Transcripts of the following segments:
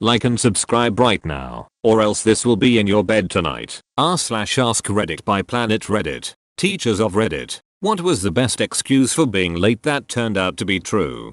Like and subscribe right now, or else this will be in your bed tonight. r/ask Reddit by Planet Reddit. Teachers of Reddit. What was the best excuse for being late that turned out to be true?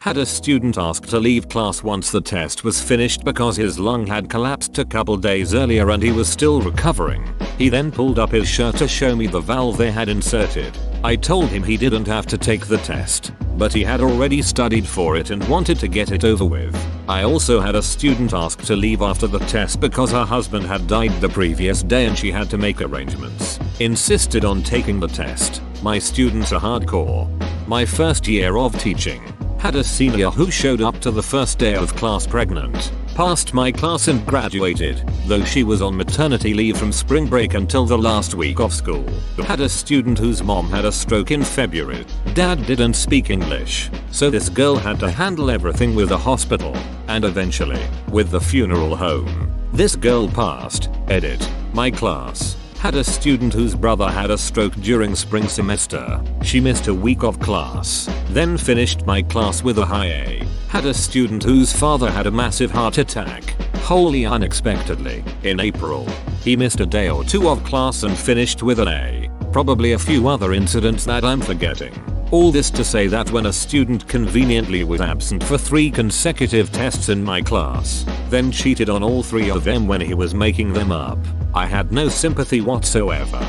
Had a student ask to leave class once the test was finished because his lung had collapsed a couple days earlier and he was still recovering. He then pulled up his shirt to show me the valve they had inserted. I told him he didn't have to take the test, but he had already studied for it and wanted to get it over with. I also had a student ask to leave after the test because her husband had died the previous day and she had to make arrangements. Insisted on taking the test. My students are hardcore. My first year of teaching. Had a senior who showed up to the first day of class pregnant, passed my class and graduated, though she was on maternity leave from spring break until the last week of school. Had a student whose mom had a stroke in February. Dad didn't speak English, so this girl had to handle everything with the hospital, and eventually, with the funeral home. This girl passed. Edit. My class. Had a student whose brother had a stroke during spring semester. She missed a week of class, then finished my class with a high A. Had a student whose father had a massive heart attack, wholly unexpectedly, in April. He missed a day or two of class and finished with an A. Probably a few other incidents that I'm forgetting. All this to say that when a student conveniently was absent for 3 consecutive tests in my class, then cheated on all 3 of them when he was making them up, I had no sympathy whatsoever.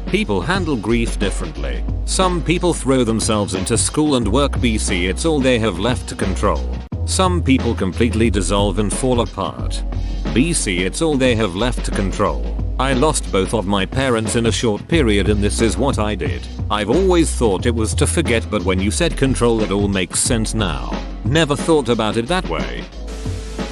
People handle grief differently. Some people throw themselves into school and work BC it's all they have left to control. Some people completely dissolve and fall apart. BC it's all they have left to control. I lost both of my parents in a short period and this is what I did. I've always thought it was to forget, but when you said control it all makes sense now. Never thought about it that way.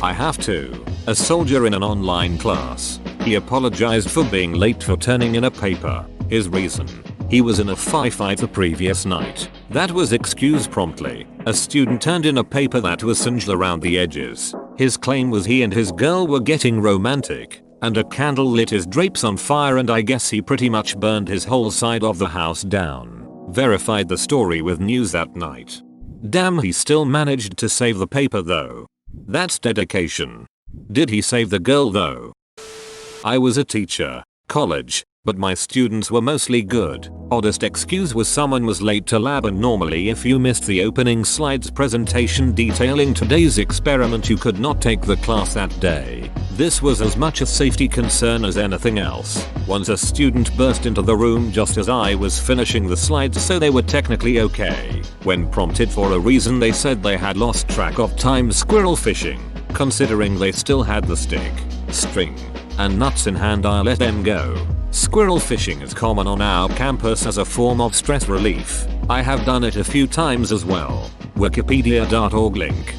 I have to. A soldier in an online class. He apologized for being late for turning in a paper. His reason? He was in a firefight the previous night. That was excused promptly. A student turned in a paper that was singed around the edges. His claim was he and his girl were getting romantic, and a candle lit his drapes on fire, and I guess he pretty much burned his whole side of the house down. Verified the story with news that night. Damn, he still managed to save the paper though. That's dedication. Did he save the girl though? I was a teacher, college, but my students were mostly good. Oddest excuse was someone was late to lab, and normally if you missed the opening slides presentation detailing today's experiment you could not take the class that day. This was as much a safety concern as anything else. Once a student burst into the room just as I was finishing the slides, so they were technically okay. When prompted for a reason they said they had lost track of time squirrel fishing. Considering they still had the stick, string, and nuts in hand, I let them go. Squirrel fishing is common on our campus as a form of stress relief. I have done it a few times as well. Wikipedia.org link.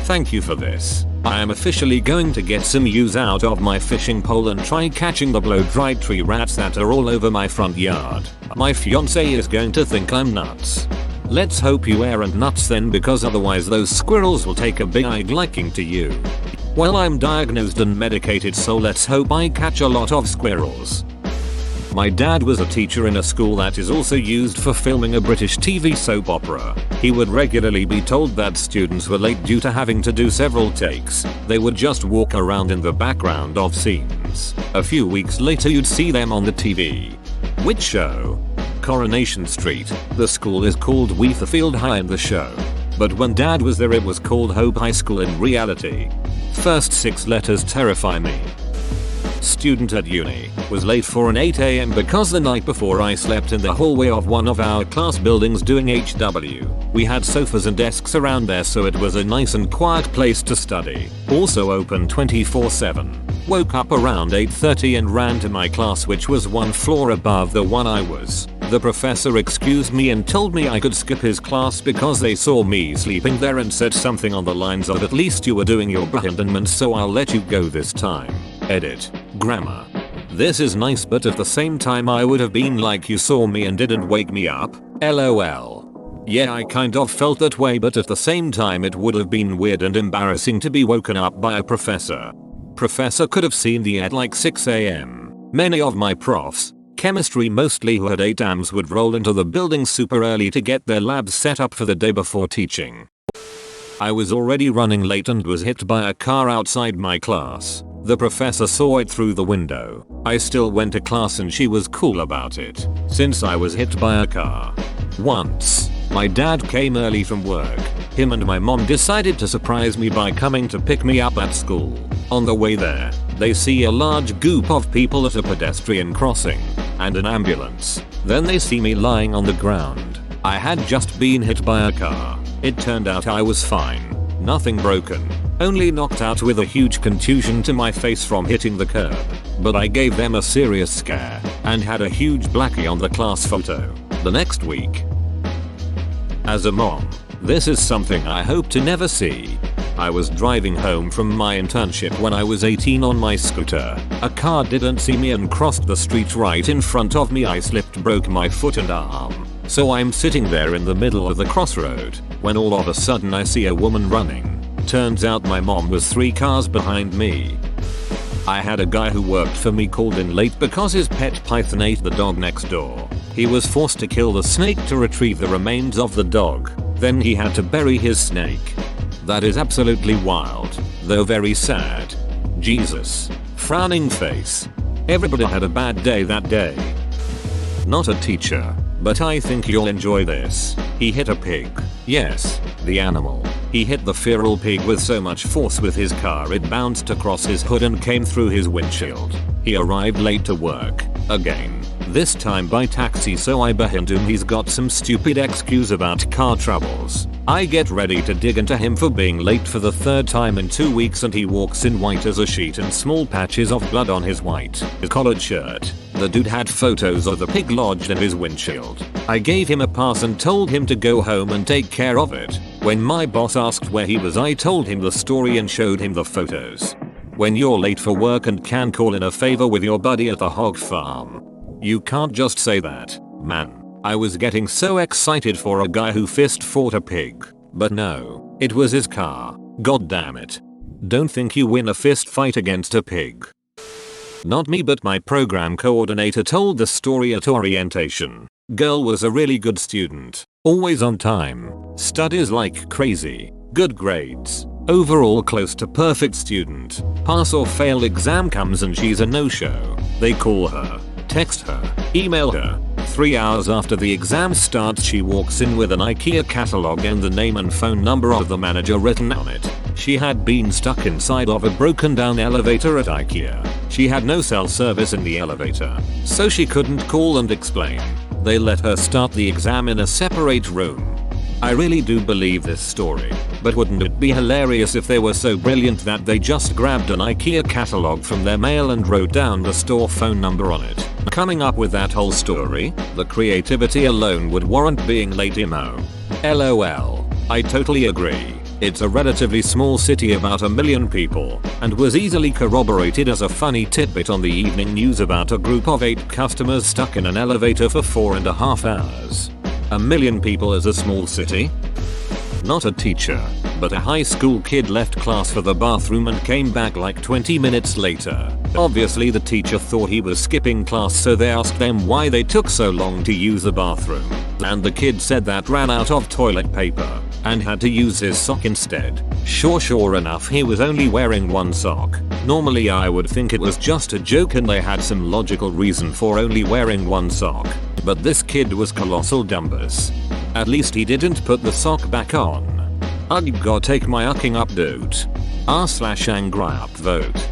Thank you for this. I am officially going to get some use out of my fishing pole and try catching the blow-dried tree rats that are all over my front yard. My fiance is going to think I'm nuts. Let's hope you aren't nuts then, because otherwise those squirrels will take a big liking to you. Well, I'm diagnosed and medicated, so let's hope I catch a lot of squirrels. My dad was a teacher in a school that is also used for filming a British TV soap opera. He would regularly be told that students were late due to having to do several takes. They would just walk around in the background of scenes. A few weeks later you'd see them on the TV. Which show? Coronation Street. The school is called Weatherfield High in the show. But when Dad was there it was called Hope High School in reality. First 6 letters terrify me. Student at uni was late for an 8 AM because the night before I slept in the hallway of one of our class buildings doing HW. We had sofas and desks around there, so it was a nice and quiet place to study. Also open 24/7. Woke up around 8:30 and ran to my class, which was 1 floor above the one I was. The professor excused me and told me I could skip his class because they saw me sleeping there and said something on the lines of, "At least you were doing your abandonment, so I'll let you go this time." Edit. Grammar. This is nice, but at the same time I would have been like, "You saw me and didn't wake me up? LOL. Yeah, I kind of felt that way, but at the same time it would have been weird and embarrassing to be woken up by a professor. Professor could have seen me at like 6 AM. Many of my profs, chemistry mostly, who had 8 AMs would roll into the building super early to get their labs set up for the day before teaching. I was already running late and was hit by a car outside my class. The professor saw it through the window. I still went to class and she was cool about it, since I was hit by a car. Once, my dad came early from work. Him and my mom decided to surprise me by coming to pick me up at school. On the way there, they see a large group of people at a pedestrian crossing, and an ambulance. Then they see me lying on the ground. I had just been hit by a car. It turned out I was fine. Nothing broken. Only knocked out with a huge contusion to my face from hitting the curb. But I gave them a serious scare, and had a huge blackie on the class photo the next week. As a mom, this is something I hope to never see. I was driving home from my internship when I was 18 on my scooter. A car didn't see me and crossed the street right in front of me. I slipped, broke my foot and arm. So I'm sitting there in the middle of the crossroad, when all of a sudden I see a woman running. Turns out my mom was 3 cars behind me. I had a guy who worked for me called in late because his pet python ate the dog next door. He was forced to kill the snake to retrieve the remains of the dog. Then he had to bury his snake. That is absolutely wild, though very sad. Jesus. Frowning face. Everybody had a bad day that day. Not a teacher, but I think you'll enjoy this. He hit a pig. Yes, the animal. He hit the feral pig with so much force with his car it bounced across his hood and came through his windshield. He arrived late to work. Again. This time by taxi, so I behind him. He's got some stupid excuse about car troubles. I get ready to dig into him for being late for the 3rd time in 2 weeks, and he walks in white as a sheet and small patches of blood on his white collared shirt. The dude had photos of the pig lodged in his windshield. I gave him a pass and told him to go home and take care of it. When my boss asked where he was, I told him the story and showed him the photos. When you're late for work and can call in a favor with your buddy at the hog farm, you can't just say that. Man, I was getting so excited for a guy who fist fought a pig. But no, it was his car. God damn it. Don't think you win a fist fight against a pig. Not me, but my program coordinator told the story at orientation. Girl was a really good student. Always on time. Studies like crazy. Good grades. Overall close to perfect student. Pass or fail exam comes and she's a no-show. They call her, text her, email her. 3 hours after the exam starts, she walks in with an IKEA catalog and the name and phone number of the manager written on it. She had been stuck inside of a broken down elevator at IKEA. She had no cell service in the elevator, so she couldn't call and explain. They let her start the exam in a separate room. I really do believe this story, but wouldn't it be hilarious if they were so brilliant that they just grabbed an IKEA catalog from their mail and wrote down the store phone number on it? Coming up with that whole story, the creativity alone would warrant being late emo. LOL. I totally agree. It's a relatively small city, about 1 million people, and was easily corroborated as a funny tidbit on the evening news about a group of 8 customers stuck in an elevator for 4.5 hours. 1 million people is a small city? Not a teacher, but a high school kid left class for the bathroom and came back like 20 minutes later. Obviously the teacher thought he was skipping class, so they asked them why they took so long to use the bathroom. And the kid said that ran out of toilet paper and had to use his sock instead. Sure enough, he was only wearing 1 sock. Normally I would think it was just a joke and they had some logical reason for only wearing 1 sock. But this kid was colossal dumbus. At least he didn't put the sock back on. Ugh, god take my ucking up dude. r/angry upvote.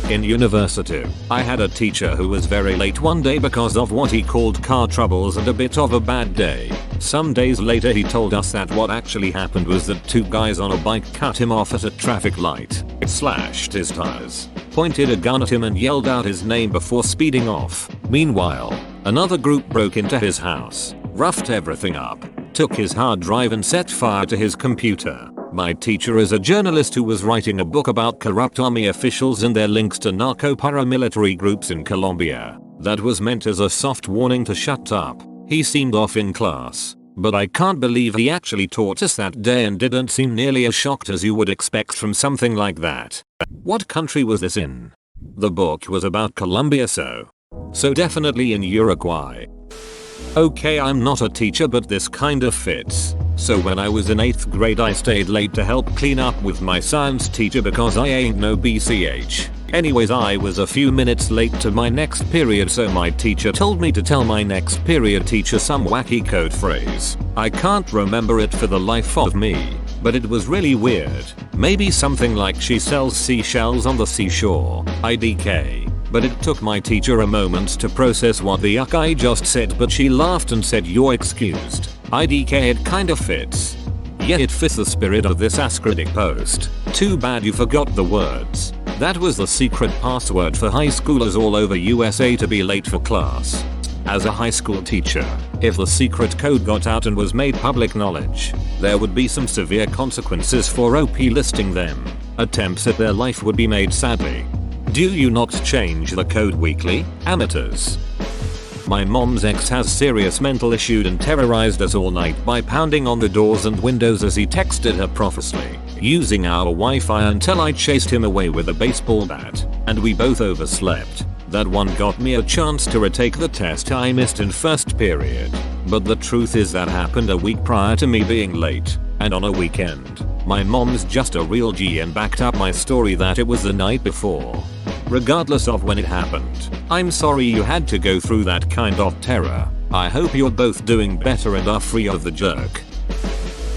In university, I had a teacher who was very late one day because of what he called car troubles and a bit of a bad day. Some days later he told us that what actually happened was that 2 guys on a bike cut him off at a traffic light, slashed his tires, pointed a gun at him and yelled out his name before speeding off. Meanwhile, another group broke into his house, roughed everything up, took his hard drive and set fire to his computer. My teacher is a journalist who was writing a book about corrupt army officials and their links to narco-paramilitary groups in Colombia. That was meant as a soft warning to shut up. He seemed off in class, but I can't believe he actually taught us that day and didn't seem nearly as shocked as you would expect from something like that. What country was this in? The book was about Colombia, so definitely in Uruguay. Okay, I'm not a teacher, but this kinda fits. So when I was in 8th grade I stayed late to help clean up with my science teacher because I ain't no BCH. Anyways, I was a few minutes late to my next period, so my teacher told me to tell my next period teacher some wacky code phrase. I can't remember it for the life of me, but it was really weird. Maybe something like she sells seashells on the seashore. IDK. But it took my teacher a moment to process what the yuck I just said, but she laughed and said, "You're excused." IDK, it kinda fits. Yeah, it fits the spirit of this Ask-Reddit post. Too bad you forgot the words. That was the secret password for high schoolers all over USA to be late for class. As a high school teacher, if the secret code got out and was made public knowledge, there would be some severe consequences for OP listing them. Attempts at their life would be made sadly. Do you not change the code weekly, amateurs? My mom's ex has serious mental issues and terrorized us all night by pounding on the doors and windows as he texted her profusely, using our Wi-Fi until I chased him away with a baseball bat, and we both overslept. That one got me a chance to retake the test I missed in first period. But the truth is that happened a week prior to me being late, and on a weekend. My mom's just a real G and backed up my story that it was the night before. Regardless of when it happened, I'm sorry you had to go through that kind of terror. I hope you're both doing better and are free of the jerk.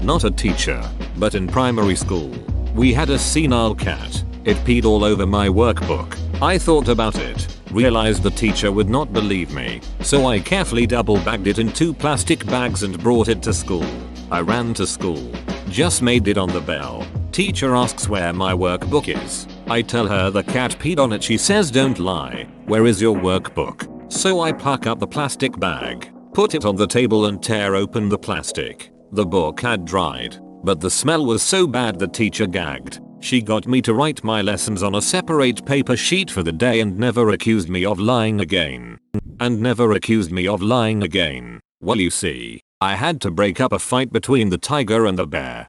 Not a teacher, but in primary school, we had a senile cat. It peed all over my workbook. I thought about it, realized the teacher would not believe me, so I carefully double-bagged it in 2 plastic bags and brought it to school. I ran to school, just made it on the bell. Teacher asks where my workbook is. I tell her the cat peed on it. She says, "Don't lie, where is your workbook?" So I pluck up the plastic bag, put it on the table and tear open the plastic. The book had dried, but the smell was so bad the teacher gagged. She got me to write my lessons on a separate paper sheet for the day and never accused me of lying again. Well, you see, I had to break up a fight between the tiger and the bear.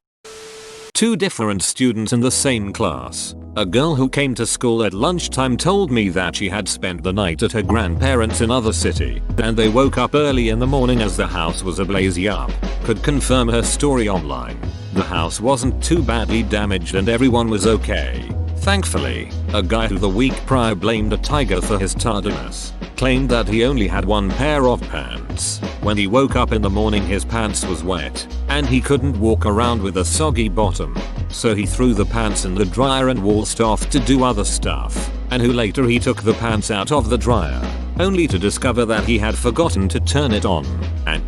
2 different students in the same class. A girl who came to school at lunchtime told me that she had spent the night at her grandparents' in other city, and they woke up early in the morning as the house was ablaze. Yup. Could confirm her story online. The house wasn't too badly damaged and everyone was okay. Thankfully, a guy who the week prior blamed a tiger for his tardiness claimed that he only had 1 pair of pants. When he woke up in the morning his pants was wet, and he couldn't walk around with a soggy bottom. So he threw the pants in the dryer and waltzed off to do other stuff, and who later he took the pants out of the dryer, only to discover that he had forgotten to turn it on, and,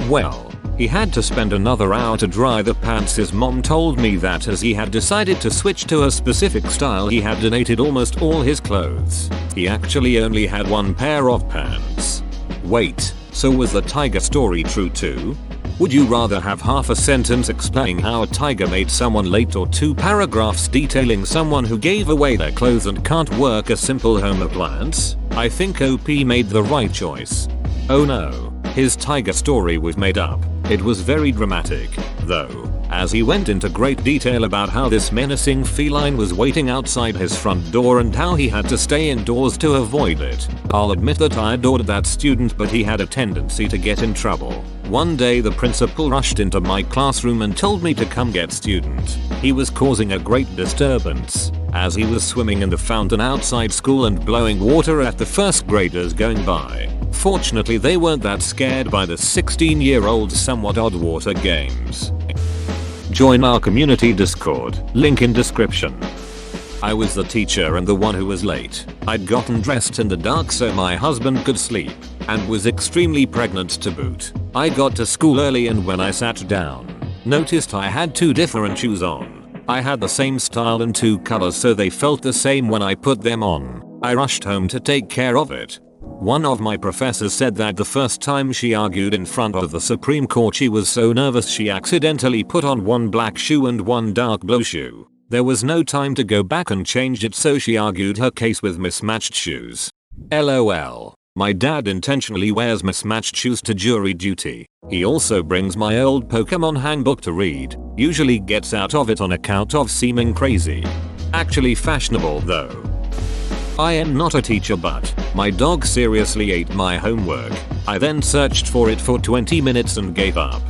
well, he had to spend another hour to dry the pants. His mom told me that as he had decided to switch to a specific style he had donated almost all his clothes. He actually only had 1 pair of pants. Wait, so was the tiger story true too? Would you rather have half a sentence explaining how a tiger made someone late or 2 paragraphs detailing someone who gave away their clothes and can't work a simple home appliance? I think OP made the right choice. Oh no, his tiger story was made up. It was very dramatic, though, as he went into great detail about how this menacing feline was waiting outside his front door and how he had to stay indoors to avoid it. I'll admit that I adored that student, but he had a tendency to get in trouble. One day the principal rushed into my classroom and told me to come get student. He was causing a great disturbance, as he was swimming in the fountain outside school and blowing water at the first graders going by. Fortunately they weren't that scared by the 16-year-old's somewhat odd water games. Join our community Discord, link in description. I was the teacher and the one who was late. I'd gotten dressed in the dark so my husband could sleep, and was extremely pregnant to boot. I got to school early and when I sat down, noticed I had 2 different shoes on. I had the same style and 2 colors so they felt the same when I put them on. I rushed home to take care of it. One of my professors said that the first time she argued in front of the Supreme Court she was so nervous she accidentally put on 1 black shoe and 1 dark blue shoe. There was no time to go back and change it, so she argued her case with mismatched shoes. LOL. My dad intentionally wears mismatched shoes to jury duty. He also brings my old Pokemon handbook to read, usually gets out of it on account of seeming crazy. Actually fashionable though. I am not a teacher, but my dog seriously ate my homework. I then searched for it for 20 minutes and gave up.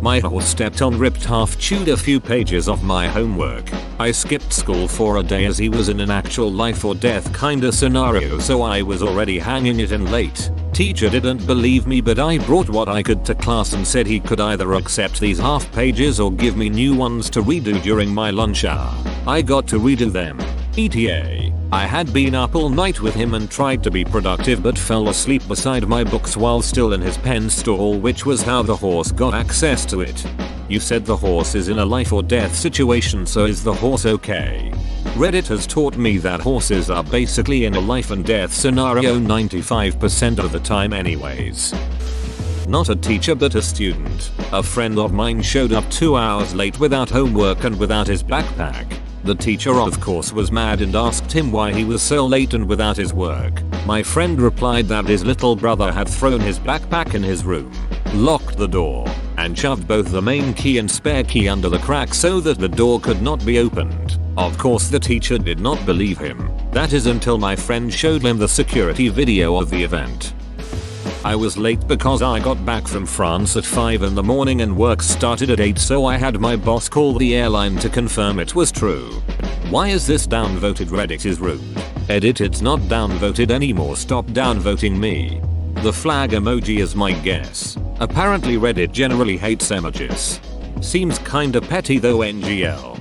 My horse stepped on, ripped half, chewed a few pages of my homework. I skipped school for a day as he was in an actual life or death kinda scenario, so I was already hanging it in late. Teacher didn't believe me, but I brought what I could to class and said he could either accept these half pages or give me new ones to redo during my lunch hour. I got to redo them. ETA. I had been up all night with him and tried to be productive but fell asleep beside my books while still in his pen stall, which was how the horse got access to it. You said the horse is in a life or death situation, so is the horse okay? Reddit has taught me that horses are basically in a life and death scenario 95% of the time anyways. Not a teacher but a student. A friend of mine showed up 2 hours late without homework and without his backpack. The teacher of course was mad and asked him why he was so late and without his work. My friend replied that his little brother had thrown his backpack in his room, locked the door, and shoved both the main key and spare key under the crack so that the door could not be opened. Of course the teacher did not believe him. That is until my friend showed him the security video of the event. I was late because I got back from France at 5 in the morning and work started at 8, so I had my boss call the airline to confirm it was true. Why is this downvoted? Reddit is rude. Edit, it's not downvoted anymore, stop downvoting me. The flag emoji is my guess. Apparently Reddit generally hates emojis. Seems kinda petty though. NGL.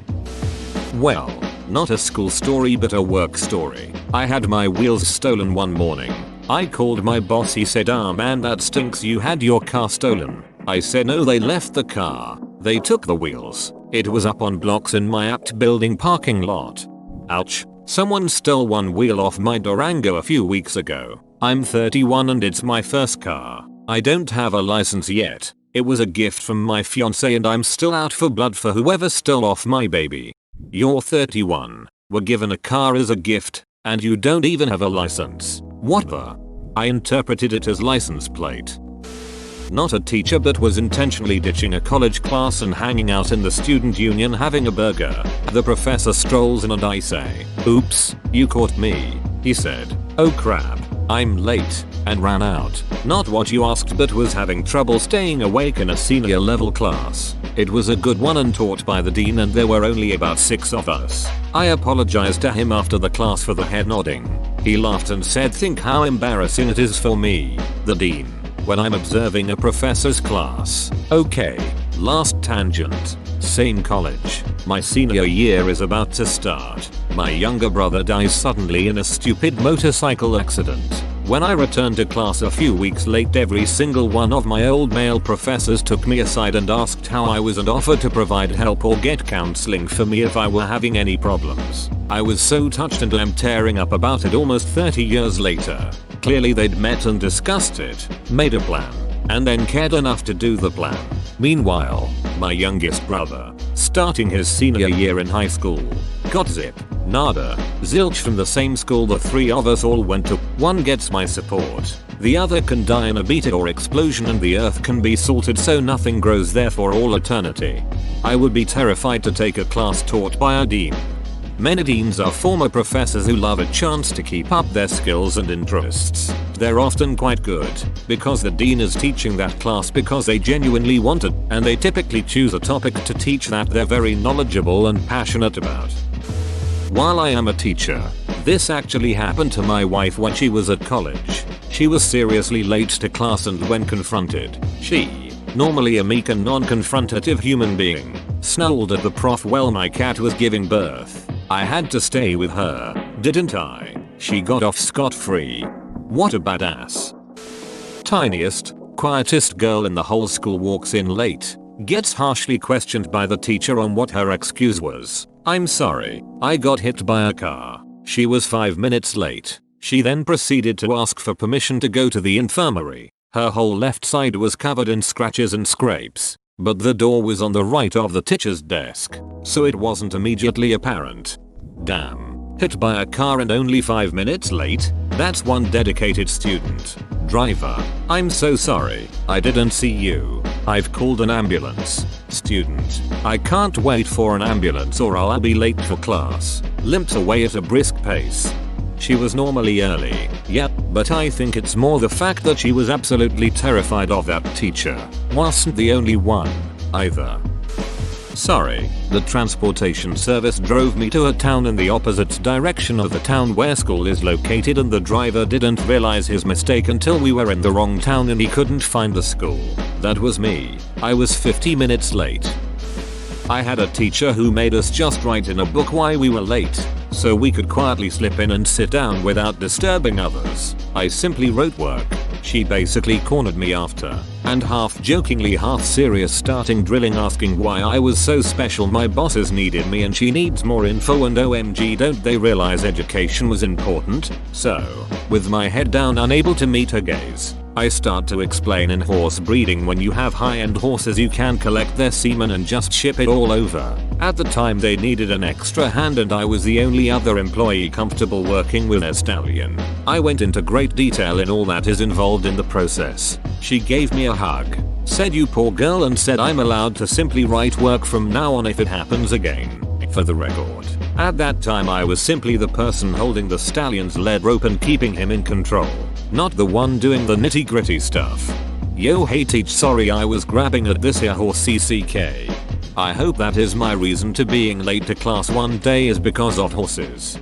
Well, not a school story but a work story. I had my wheels stolen one morning. I called my boss, he said, "Ah man, that stinks, you had your car stolen." I said no, they left the car. They took the wheels. It was up on blocks in my apt building parking lot. Ouch. Someone stole one wheel off my Durango a few weeks ago. I'm 31 and it's my first car. I don't have a license yet. It was a gift from my fiance and I'm still out for blood for whoever stole off my baby. You're 31, were given a car as a gift, and you don't even have a license. What the? I interpreted it as license plate. Not a teacher but was intentionally ditching a college class and hanging out in the student union having a burger. The professor strolls in and I say, "Oops, you caught me," he said. "Oh crap, I'm late," and ran out. Not what you asked, but was having trouble staying awake in a senior level class. It was a good one and taught by the dean and there were only about 6 of us. I apologized to him after the class for the head nodding. He laughed and said, "Think how embarrassing it is for me, the dean, when I'm observing a professor's class." Okay, last tangent. Same college. My senior year is about to start. My younger brother dies suddenly in a stupid motorcycle accident. When I returned to class a few weeks late, every single one of my old male professors took me aside and asked how I was and offered to provide help or get counseling for me if I were having any problems. I was so touched and I'm tearing up about it almost 30 years later. Clearly they'd met and discussed it, made a plan, and then cared enough to do the plan. Meanwhile, my youngest brother, starting his senior year in high school, got zip, nada, zilch from the same school the 3 of us all went to. One gets my support. The other can die in a meteor or explosion and the earth can be salted so nothing grows there for all eternity. I would be terrified to take a class taught by a dean. Many deans are former professors who love a chance to keep up their skills and interests. They're often quite good, because the dean is teaching that class because they genuinely want it, and they typically choose a topic to teach that they're very knowledgeable and passionate about. While I am a teacher, this actually happened to my wife when she was at college. She was seriously late to class and when confronted, she, normally a meek and non-confrontative human being, snarled at the prof while my cat was giving birth. I had to stay with her, didn't I? She got off scot-free. What a badass. Tiniest, quietest girl in the whole school walks in late, gets harshly questioned by the teacher on what her excuse was. "I'm sorry, I got hit by a car." She was 5 minutes late. She then proceeded to ask for permission to go to the infirmary. Her whole left side was covered in scratches and scrapes, but the door was on the right of the teacher's desk, so it wasn't immediately apparent. Damn. Hit by a car and only 5 minutes late? That's one dedicated student. Driver, I'm so sorry, I didn't see you. I've called an ambulance. Student, I can't wait for an ambulance or I'll be late for class. Limps away at a brisk pace. She was normally early. Yep, But I think it's more the fact that she was absolutely terrified of that teacher. Wasn't the only one, either. Sorry, the transportation service drove me to a town in the opposite direction of the town where school is located, and the driver didn't realize his mistake until we were in the wrong town and he couldn't find the school. That was me. I was 50 minutes late. I had a teacher who made us just write in a book why we were late, so we could quietly slip in and sit down without disturbing others. I simply wrote work. She basically cornered me after, and half jokingly half serious, starting drilling asking why I was so special. My bosses needed me and she needs more info, and OMG don't they realize education was important? So, with my head down unable to meet her gaze, I start to explain in horse breeding when you have high-end horses you can collect their semen and just ship it all over. At the time they needed an extra hand and I was the only other employee comfortable working with a stallion. I went into great detail in all that is involved in the process. She gave me a hug, said you poor girl, and said I'm allowed to simply write work from now on if it happens again. For the record, at that time I was simply the person holding the stallion's lead rope and keeping him in control, not the one doing the nitty gritty stuff. Yo hey teach, sorry I was grabbing at this here horse CCK. I hope that is my reason to being late to class one day is because of horses.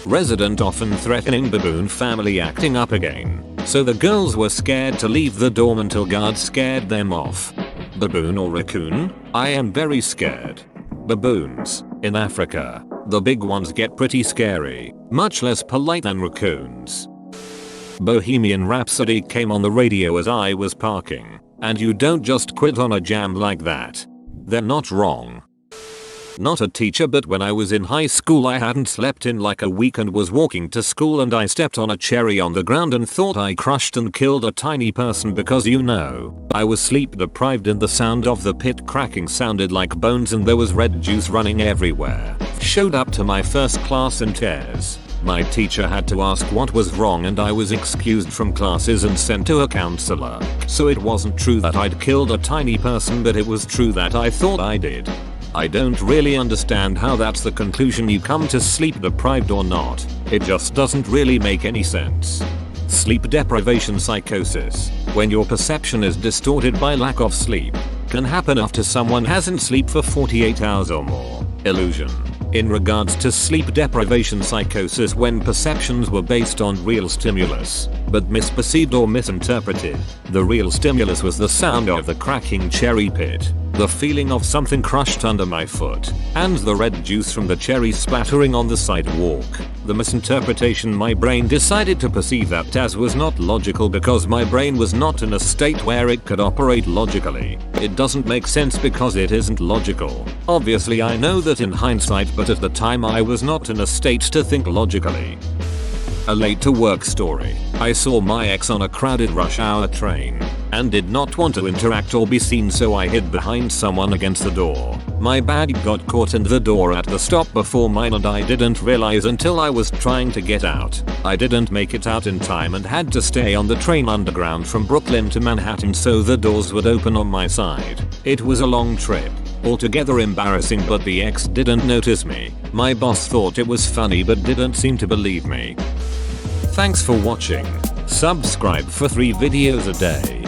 Resident often threatening baboon family acting up again, so the girls were scared to leave the dorm until guards scared them off. Baboon or raccoon? I am very scared. Baboons, in Africa, the big ones get pretty scary, much less polite than raccoons. Bohemian Rhapsody came on the radio as I was parking, and you don't just quit on a jam like that. They're not wrong. Not a teacher, but when I was in high school I hadn't slept in like a week and was walking to school and I stepped on a cherry on the ground and thought I crushed and killed a tiny person because I was sleep deprived and the sound of the pit cracking sounded like bones and there was red juice running everywhere. Showed up to my first class in tears. My teacher had to ask what was wrong and I was excused from classes and sent to a counselor. So it wasn't true that I'd killed a tiny person, but it was true that I thought I did. I don't really understand how that's the conclusion you come to, sleep deprived or not. It just doesn't really make any sense. Sleep deprivation psychosis, when your perception is distorted by lack of sleep, can happen after someone hasn't slept for 48 hours or more. Illusion. In regards to sleep deprivation psychosis, when perceptions were based on real stimulus, but misperceived or misinterpreted. The real stimulus was the sound of the cracking cherry pit, the feeling of something crushed under my foot, and the red juice from the cherry splattering on the sidewalk. The misinterpretation, my brain decided to perceive that as was not logical because my brain was not in a state where it could operate logically. It doesn't make sense because it isn't logical. Obviously I know that in hindsight, but at the time I was not in a state to think logically. A late to work story. I saw my ex on a crowded rush hour train and did not want to interact or be seen, so I hid behind someone against the door. My bag got caught in the door at the stop before mine and I didn't realize until I was trying to get out. I didn't make it out in time and had to stay on the train underground from Brooklyn to Manhattan so the doors would open on my side. It was a long trip. Altogether embarrassing, but the ex didn't notice me. My boss thought it was funny but didn't seem to believe me. Thanks for watching. Subscribe for 3 videos a day.